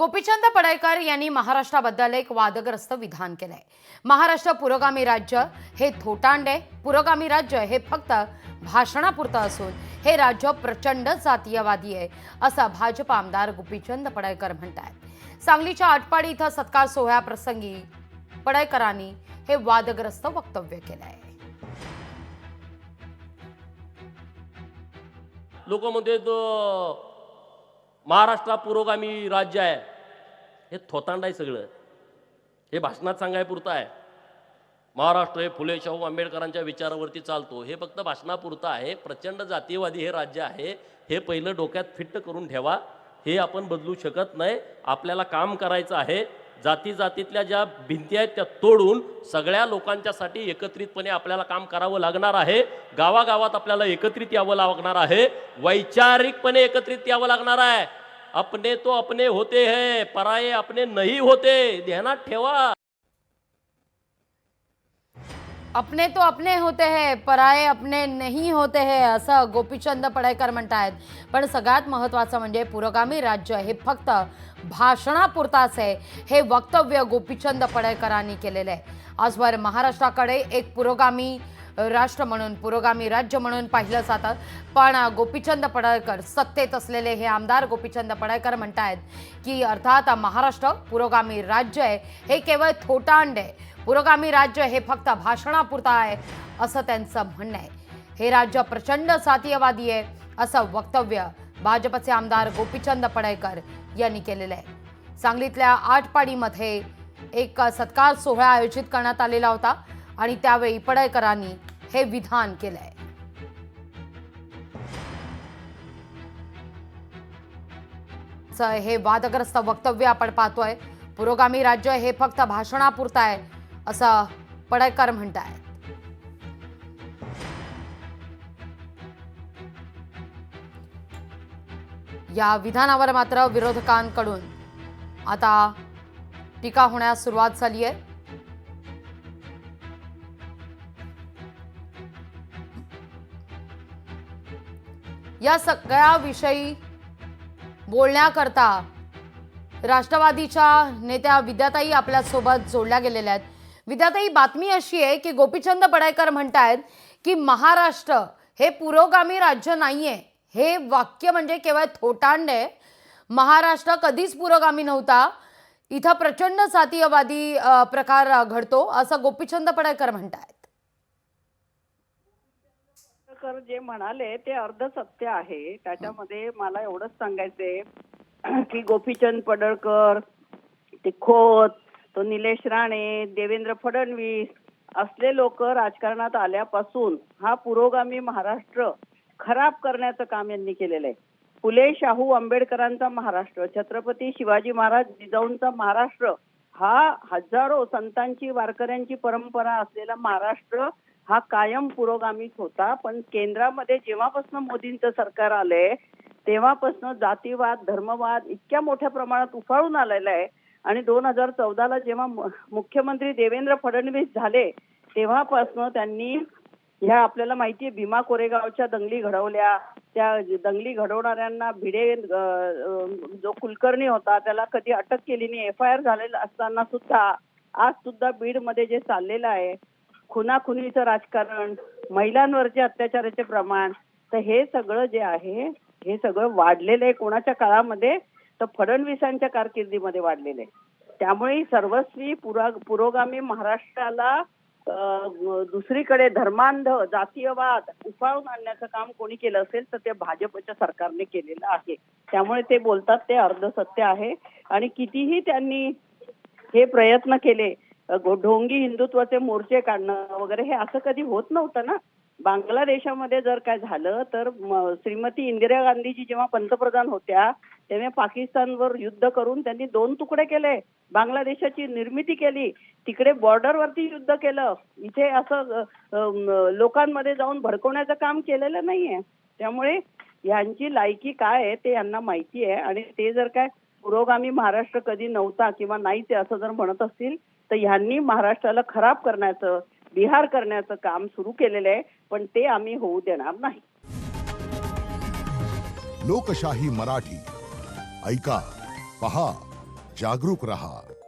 गोपीचंद पडळकर यांनी महाराष्ट्राबद्दल एक वादग्रस्त विधान केलंय। महाराष्ट्र पुरोगामी राज्य हे थोटांडे, पुरोगामी राज्य हे फक्त भाषणापुरतं असून हे राज्य प्रचंड जातीयवादी आहे असं भाजप आमदार गोपीचंद पडळकर म्हणतात। सांगलीच्या आटपाडी इथं सत्कार सोहळ्याप्रसंगी पडळकरांनी हे वादग्रस्त वक्तव्य केलंय। लोक म्हणते तो महाराष्ट्र पुरोगामी राज्य आहे, हे थोतांड आहे सगळं, हे भाषणात सांगायपुरतं आहे। महाराष्ट्र हे फुले शाहू आंबेडकरांच्या विचारावरती चालतो, हे फक्त भाषणापुरतं आहे। प्रचंड जातीयवादी हे राज्य आहे, हे पहिलं डोक्यात फिट्ट करून ठेवा। हे आपण बदलू शकत नाही, आपल्याला काम करायचं आहे। जाती जातीतल्या ज्या भिंती आहेत त्या तोडून सगळ्या लोकांच्यासाठी एकत्रितपणे आपल्याला काम करावं लागणार आहे। गावागावात आपल्याला एकत्रित यावं लागणार आहे, वैचारिकपणे एकत्रित यावं लागणार आहे। अपने तो अपने होते हैं, पराये अपने नहीं होते, ध्यानात ठेवा। अपने तो अपने होते हैं, पराये अपने नहीं होते हैं असं गोपीचंद पडळकर म्हणतात। पण सगळ्यात महत्त्वाचं म्हणजे पुरोगामी राज्य हे फक्त भाषणापुरताच आहे, हे वक्तव्य गोपीचंद पडळकरांनी केलेलं आहे। आजवर महाराष्ट्राकडे एक पुरोगामी राष्ट्र म्हणून, पुरोगामी राज्य म्हणून पाहिलं जातं, पण गोपीचंद पडळकर, सत्तेत असलेले हे आमदार गोपीचंद पडळकर म्हणतात की अर्थात महाराष्ट्र पुरोगामी राज्य आहे हे केवळ थोटांड आहे, पुरोगामी राज्य हे फक्त भाषणापुरता आहे असं त्यांचं म्हणणं आहे। हे राज्य प्रचंड जातीयवादी आहे असं वक्तव्य भाजपचे आमदार गोपीचंद पडळकर यांनी केलेलं आहे। सांगलीतल्या आटपाडीमध्ये एक सत्कार सोहळा आयोजित करण्यात आलेला होता आणि त्यावेळी पडळकरांनी हे विधान केलंय। हे वादग्रस्त वक्तव्य आपण पाहतोय, पुरोगामी राज्य हे फक्त भाषणापुरतं आहे असं पडळकर म्हणतायत। या विधानावर मात्र विरोधकांकडून आता टीका होण्यास सुरुवात झाली आहे। या सगळ्या विषयी बोलण्याकरता राष्ट्रवादीच्या नेत्या विद्याताई आपल्या सोबत जोडल्या गेलेल्या आहेत। विद्याताई, बातमी अशी आहे की गोपीचंद पडळकर म्हणतायत की महाराष्ट्र हे पुरोगामी राज्य नाहीये, हे वाक्य म्हणजे केवळ थोटांड आहे। महाराष्ट्र कधीच पुरोगामी नव्हता, इथं प्रचंड जातीयवादी प्रकार घडतो असं गोपीचंद पडळकर म्हणतायत। जे म्हणाले ते अर्ध सत्य आहे। त्याच्यामध्ये मला एवढंच सांगायचंय की गोपीचंद पडळकर, ते खोत, तो निलेश राणे, देवेंद्र फडणवीस असले लोक राजकारणात आल्यापासून हा पुरोगामी महाराष्ट्र खराब करण्याचं काम यांनी केलेलं आहे। फुले शाहू आंबेडकरांचा महाराष्ट्र, छत्रपती शिवाजी महाराज जिजाऊंचा महाराष्ट्र, हा हजारो संतांची वारकऱ्यांची परंपरा असलेला महाराष्ट्र हा कायम पुरोगामीच होता। पण केंद्रामध्ये जेव्हापासून मोदींचं सरकार आलंय तेव्हापासून जातीवाद, धर्मवाद इतक्या मोठ्या प्रमाणात उफाळून आलेला आहे। आणि 2014ला जेव्हा मुख्यमंत्री देवेंद्र फडणवीस झाले तेव्हापासून त्यांनी ह्या आपल्याला माहिती आहे भीमा कोरेगावच्या दंगली घडवल्या। त्या दंगली घडवणाऱ्यांना भिडे जो कुलकर्णी होता त्याला कधी अटक केली नाही, FIR झालेला असताना सुद्धा आज सुद्धा बीडमध्ये जे चाललेलं आहे खुनाखुनीचं राजकारण, महिलांवरचे अत्याचाराचे प्रमाण, तर हे सगळं जे आहे हे सगळं वाढलेलं आहे। कोणाच्या काळामध्ये? तर फडणवीसांच्या कारकिर्दीमध्ये वाढलेलं आहे। त्यामुळे सर्वस्वी पुरोगामी महाराष्ट्राला दुसरीकडे धर्मांध जातीयवाद उफाळून आणण्याचं काम कोणी केलं असेल तर ते भाजपच्या सरकारने केलेलं आहे। त्यामुळे ते बोलतात ते अर्ध सत्य आहे। आणि कितीही त्यांनी हे प्रयत्न केले, ढोंगी हिंदुत्वाचे मोर्चे काढणं वगैरे, हे असं कधी होत नव्हतं ना। बांगलादेशामध्ये जर काय झालं तर श्रीमती इंदिरा गांधीजी जेव्हा पंतप्रधान होत्या तेव्हा पाकिस्तानवर युद्ध करून त्यांनी 2 तुकडे केले, बांगलादेशाची निर्मिती केली, तिकडे बॉर्डरवरती युद्ध केलं। इथे असं लोकांमध्ये जाऊन भडकवण्याचं काम केलेलं नाहीये। त्यामुळे यांची लायकी काय आहे ते यांना माहिती आहे। आणि ते जर काय पुरोगामी महाराष्ट्र कधी नव्हता किंवा नाहीच असं जर म्हणत असतील तर यांनी महाराष्ट्राला खराब करण्याचं, बिहार करण्याचं काम सुरू केलेलं आहे, पण ते आम्ही होऊ देणार नाही। लोकशाही मराठी ऐका, पहा, जागरूक रहा।